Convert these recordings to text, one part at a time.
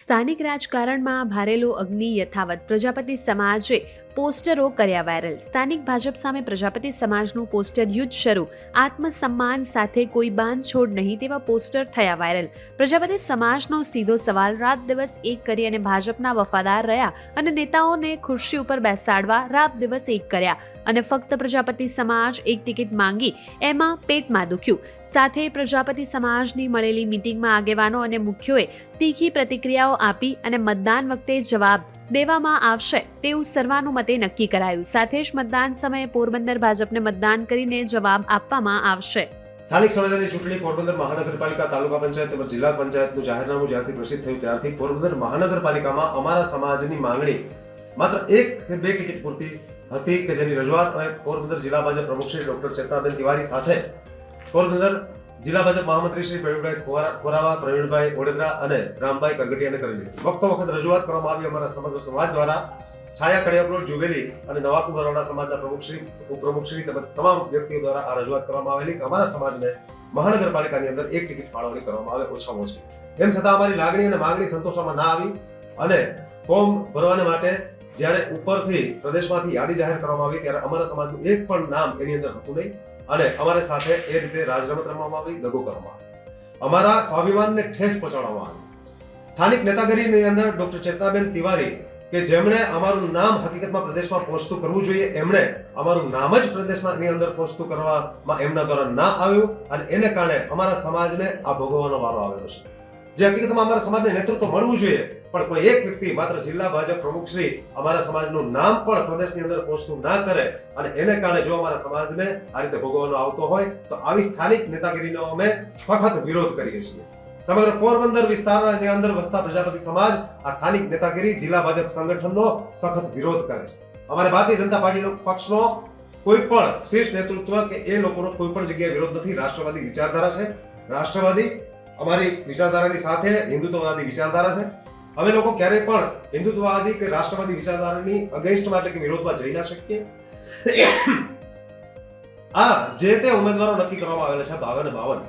સ્થાનિક રાજકારણમાં ભારેલો અગ્નિ યથાવત પ્રજાપતિ સમાજે પોસ્ટરો કર્યા વાયરલ. સ્થાનિક ભાજપ સામે પ્રજાપતિ સમાજનું પોસ્ટર યુદ્ધ શરૂ. આત્મસન્માન સાથે કોઈ બાંધછોડ નહીં તેવા પોસ્ટર થયા વાયરલ. પ્રજાપતિ સમાજનો સીધો સવાલ: રાત દિવસ એક કરી અને ભાજપના વફાદાર રહ્યા અને નેતાઓને ખુરશી ઉપર બેસાડવા રાત દિવસ એક કર્યા અને ફક્ત પ્રજાપતિ સમાજ એક ટિકિટ માંગી, એમાં પેટમાં દુખ્યું. સાથે પ્રજાપતિ સમાજની મળેલી મીટિંગમાં આગેવાનો અને મુખ્યોએ તીખી પ્રતિક્રિયાઓ આપી અને મતદાન વખતે જવાબ દેવામાં આવશે તેવું સર્વાનુમતે નક્કી કરાયું. સાથે જ મતદાન સમયે પોરબંદર ભાજપને મતદાન કરીને જવાબ આપવામાં આવશે. સ્થાનિક સ્વરાજ્યની ચૂંટણી પોરબંદર મહાનગરપાલિકા, તાલુકા પંચાયત તેમજ જિલ્લા પંચાયતનું જાહેરનામું જ્યારથી પ્રસિદ્ધ થયું ત્યારથી પોરબંદર મહાનગરપાલિકામાં અમારા સમાજની માંગણી માત્ર એક કે બે ટિકિટ પૂરતી હતી કે જેની રજૂઆત અમે પોરબંદર જિલ્લા ભાજપ પ્રમુખ શ્રી ડોક્ટર ચેતનાબેન તિવારી સાથે પોરબંદર જિલ્લા ભાજપ મહામંત્રી શ્રી પ્રવીણભાઈ ખોરાવા, પ્રવીણભાઈ ઓડેદરા અને રામભાઈ કરગટિયાને કરેલી. વખતો વખત રજૂઆત કરવામાં આવી. અમારા સમગ્ર સમાજ દ્વારા છાયા કડિયાપ્લોટ, જુબેલી અને નવાપુર બરોડા સમાજના પ્રમુખશ્રી, ઉપપ્રમુખશ્રી તેમજ તમામ વ્યક્તિઓ દ્વારા આ રજૂઆત કરવામાં આવેલી કે અમારા સમાજને મહાનગરપાલિકાની અંદર એક ટિકિટ ફાળવણી કરવામાં આવે ઓછામાં ઓછી. એમ છતાં અમારી લાગણી અને માંગણી સંતોષવામાં ના આવી અને ફોર્મ ભરવાને માટે જ્યારે ઉપરથી પ્રદેશમાંથી યાદી જાહેર કરવામાં આવી ત્યારે અમારા સમાજનું એક પણ નામ એની અંદર હતું નહીં અને અમારી સાથે એ રીતે રાજરમત રમવામાં આવી, દગો કરવામાં આવ્યો, અમારા સ્વાભિમાનને ઠેસ પહોંચાડવામાં આવી. સ્થાનિક નેતાગીરીની અંદર ડોક્ટર ચેતનાબેન તિવારી કે જેમણે અમારું નામ હકીકતમાં પ્રદેશમાં પહોંચતું કરવું જોઈએ, એમણે અમારું નામ જ પ્રદેશની અંદર પહોંચતું કરવામાં એમના દ્વારા ના આવ્યું અને એને કારણે અમારા સમાજને આ ભોગવવાનો વારો આવેલો છે. જે હકીકતમાં અમારા સમાજને નેતૃત્વ મળવું જોઈએ પણ કોઈ એક વ્યક્તિ માત્ર જિલ્લા ભાજપ પ્રમુખ શ્રી અમારા સમાજનું નામ પણ પ્રદેશની અંદર પહોંચતું ના કરે અને એને કારણે જો અમારા સમાજને આ રીતે ભોગવવાનો આવતો હોય તો આવી સ્થાનિક નેતાગીરીનો અમે સખત વિરોધ કરીએ છીએ. સમગ્ર પોરબંદર વિસ્તારની અંદર વસતા પ્રજાપતિ સમાજ આ સ્થાનિક નેતાગીરી જિલ્લા ભાજપ સંગઠનનો સખત વિરોધ કરે છે. અમારે ભારતીય જનતા પાર્ટીનો પક્ષનો કોઈ પણ શીર્ષ નેતૃત્વ કે એ લોકોનો કોઈ પણ જગ્યાએ વિરોધ નથી. રાષ્ટ્રવાદી વિચારધારા છે. રાષ્ટ્રવાદી અમારી વિચારધારાની સાથે હિન્દુત્વવાદી વિચારધારા છે. અમે લોકો ક્યારેય પણ હિન્દુત્વવાદી કે રાષ્ટ્રવાદી વિચારધારાની અગેન્સ્ટમાં એટલે કે વિરોધમાં જઈ ના શકીએ. આ જે તે ઉમેદવારો નક્કી કરવામાં આવેલા છે 52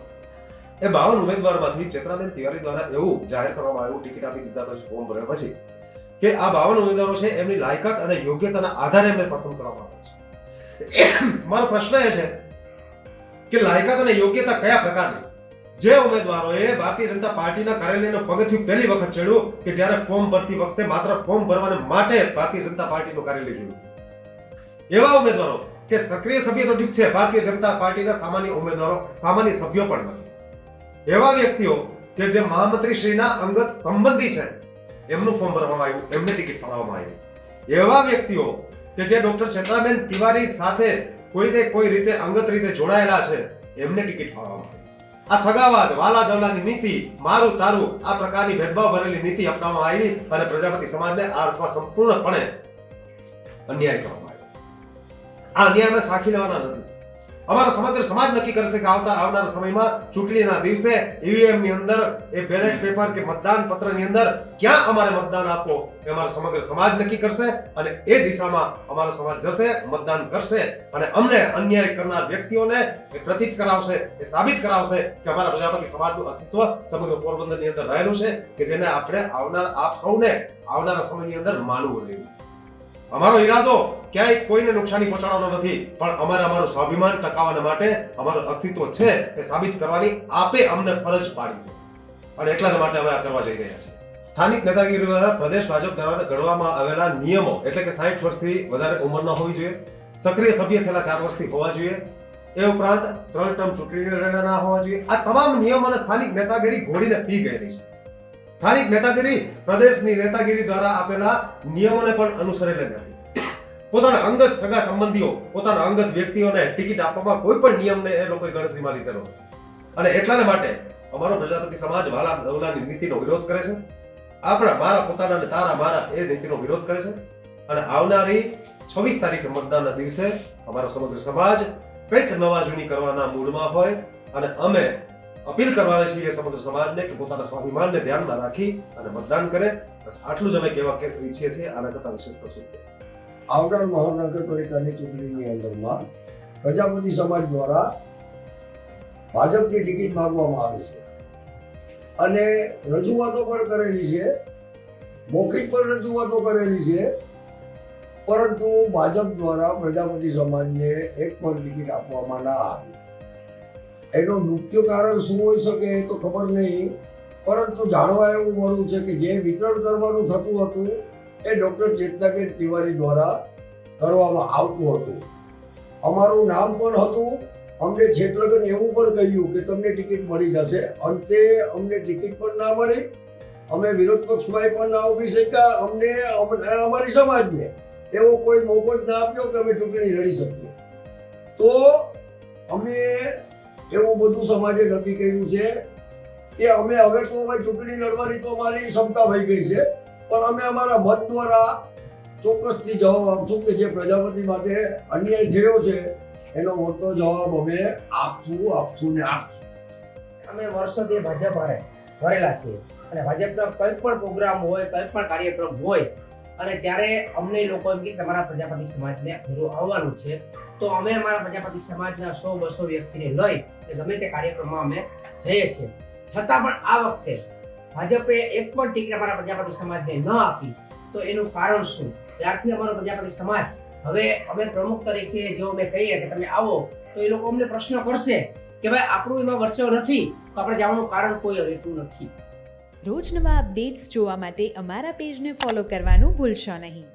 એ 52 ઉમેદવારમાંથી ચેતનાબેન તિવારી દ્વારા એવું જાહેર કરવામાં આવ્યું ટિકિટ આપી દીધા પછી ફોર્મ ભર્યા પછી કે આ 52 ઉમેદવારો છે એમની લાયકાત અને યોગ્યતાના આધારે એમને પસંદ કરવામાં આવે છે. મારો પ્રશ્ન એ છે કે લાયકાત અને યોગ્યતા કયા પ્રકારની? જે ઉમેદવારોએ ભારતીય જનતા પાર્ટીના કાર્યાલયનો પગથિયું પહેલી વખત ચડ્યું કે જ્યારે ફોર્મ ભરતી વખતે માત્ર ફોર્મ ભરવાને માટે ભારતીય જનતા પાર્ટીનું કાર્યાલય જોયું, એવા ઉમેદવારો કે સક્રિય સભ્ય તો ઠીક છે, ભારતીય જનતા પાર્ટીના સામાન્ય ઉમેદવારો સામાન્ય સભ્યો પણ નથી, એવા વ્યક્તિઓ કે જે મહામંત્રી શ્રીના અંગત સંબંધી છે એમનું ફોર્મ ભરવામાં આવ્યું, એમને ટિકિટ ફાળવવામાં આવી. એવા વ્યક્તિઓ કે જે ડોક્ટર ચેતનાબેન તિવારી સાથે કોઈને કોઈ રીતે અંગત રીતે જોડાયેલા છે એમને ટિકિટ ફાળવવામાં આવી. આ સગાવાદ, વાલા દવલાની નીતિ, મારું તારું આ પ્રકારની ભેદભાવ ભરેલી નીતિ અપનાવવામાં આવી અને પ્રજાપતિ સમાજને આ અર્થમાં સંપૂર્ણપણે અન્યાય કરવામાં આવ્યો. આ અન્યાય અમે સાખી લેવાના નથી. અમારો સમગ્ર સમાજ નક્કી કરશે કે આવનારા સમયમાં ચૂંટણીના દિવસે ઈવીએમ ની અંદર એ બેલેટ પેપર કે મતદાન પત્રની અંદર ક્યાં અમારે મતદાન આપવો એ અમારો સમગ્ર સમાજ નક્કી કરશે અને એ દિશામાં અમારો સમાજ જશે, મતદાન કરશે અને અમને અન્યાય કરનાર વ્યક્તિઓને એ પ્રતીત કરાવશે, એ સાબિત કરાવશે કે અમારા પ્રજાપતિ સમાજનું અસ્તિત્વ સમગ્ર પોરબંદરની અંદર રહેલું છે કે જેને આપણે આપ સૌને આવનારા સમયની અંદર માનવું રહ્યું. અમારો ઈરાદો ક્યાંય કોઈને નુકસાની પહોંચાડવાનો નથી પણ અમારે અમારું સ્વાભિમાન ટકાવવા માટે અમારું અસ્તિત્વ છે એ સાબિત કરવાની આપે અમને ફરજ પાડી છે અને એટલા માટે અમે આ કરવા જઈ રહ્યા છીએ. સ્થાનિક નેતાગીરી દ્વારા પ્રદેશ ભાજપ દ્વારા ઘડવામાં આવેલા નિયમો એટલે કે 60 વર્ષથી વધારે ઉંમર ન હોવી જોઈએ, સક્રિય સભ્ય છેલ્લા 4 વર્ષથી હોવા જોઈએ, એ ઉપરાંત 3 ટર્મ ચૂંટણી લડેલા હોવા જોઈએ. આ તમામ નિયમો અને સ્થાનિક નેતાગીરી ઘોડીને પી ગયેલી છે. સ્થાનિક નેતાગીરી પ્રદેશની નેતાગીરી દ્વારા આપેલા નિયમોને પણ અનુસરેલ નથી. પોતાના અંગત સગા સંબંધીઓ, પોતાના અંગત વ્યક્તિઓને ટિકિટ આપવામાં કોઈ પણ નિયમને એ લોકોએ ગણતરીમાં લીધેલો અને એટલા માટે અમારો પ્રજાપતિ સમાજ વાલા દવલાની નીતિનો વિરોધ કરે છે. મારા પોતાના અને તારા મારા એ નીતિનો વિરોધ કરે છે અને આવનારી 26 તારીખે મતદાનના દિવસે અમારો સમગ્ર સમાજ કંઈક નવા જૂની કરવાના મૂડમાં હોય અને અમે અપીલ કરવાના છીએ સમગ્ર સમાજને કે પોતાના સ્વાભિમાનને ધ્યાનમાં રાખી અને મતદાન કરે. બસ આટલું જ અમે કહેવા ઈચ્છીએ છીએ. આના કરતા વિશેષ કશું નથી. આવનાર મહાનગરપાલિકાની ચૂંટણીની અંદરમાં પ્રજાપતિ સમાજ દ્વારા ભાજપની ટિકિટ માંગવામાં આવી છે અને રજૂઆતો પણ કરેલી છે મૌખિક પણ રજૂઆતો કરેલી છે, પરંતુ ભાજપ દ્વારા પ્રજાપતિ સમાજને એક પણ ટિકિટ આપવામાં ના આવી. એનું મુખ્ય કારણ શું હોઈ શકે એ તો ખબર નહીં, પરંતુ જાણવા એવું મળ્યું છે કે જે વિતરણ કરવાનું થતું હતું એ ડૉક્ટર ચેતનાબેન તિવારી દ્વારા કરવામાં આવતું હતું. અમારું નામ પણ હતું. અમને છેક લગન એવું પણ કહ્યું કે તમને ટિકિટ મળી જશે. અંતે અમને ટિકિટ પણ ના મળી. અમે વિરોધ પક્ષમાં પણ ના ઉભી શક્યા. અમને અમારી સમાજને એવો કોઈ મોકો જ ના આપ્યો કે અમે ચૂંટણી લડી શકીએ. તો અમે એવું બધું સમાજે નક્કી કર્યું છે કે અમે હવે તો અમારી ચૂંટણી લડવાની તો અમારી ક્ષમતા થઈ ગઈ છે, પણ અમે અમારા મત દ્વારા ચોક્કસથી જવાબ આપશું કે જે પ્રજાપતિ માટે અન્યાય થયો છે એનો મોટો જવાબ અમે આપશું ને આપશું. અમે વર્ષોથી ભાજપ હારે ભરેલા છીએ અને ભાજપનો કોઈ પણ પ્રોગ્રામ હોય, કોઈ પણ કાર્યક્રમ હોય અને ત્યારે અમને લોકો એમ કે તમારા પ્રજાપતિ સમાજને ભેરું આવવાનું છે, તો અમે અમારા પ્રજાપતિ સમાજના 100-200 વ્યક્તિને લઈ ગમે તે કાર્યક્રમમાં અમે જઈએ છીએ. છતાં પણ આ વખતે ભાજપે એક પણ ટિકિટ અમારા પ્રજાપતિ સમાજને ન આપી. તો એનું કારણ શું? ત્યારથી અમારો પ્રજાપતિ સમાજ હવે અમે પ્રમુખ તરીકે જો અમે કહીએ કે તમે આવો તો એ લોકો અમને પ્રશ્ન કરશે કે ભાઈ આપણું એમાં વર્ચસ્વ નથી, તો આપણે જવાનું કારણ કોઈ રહેતું નથી. રોજ નવા અપડેટ્સ જોવા માટે અમારા પેજને ફોલો કરવાનું ભૂલશો નહીં.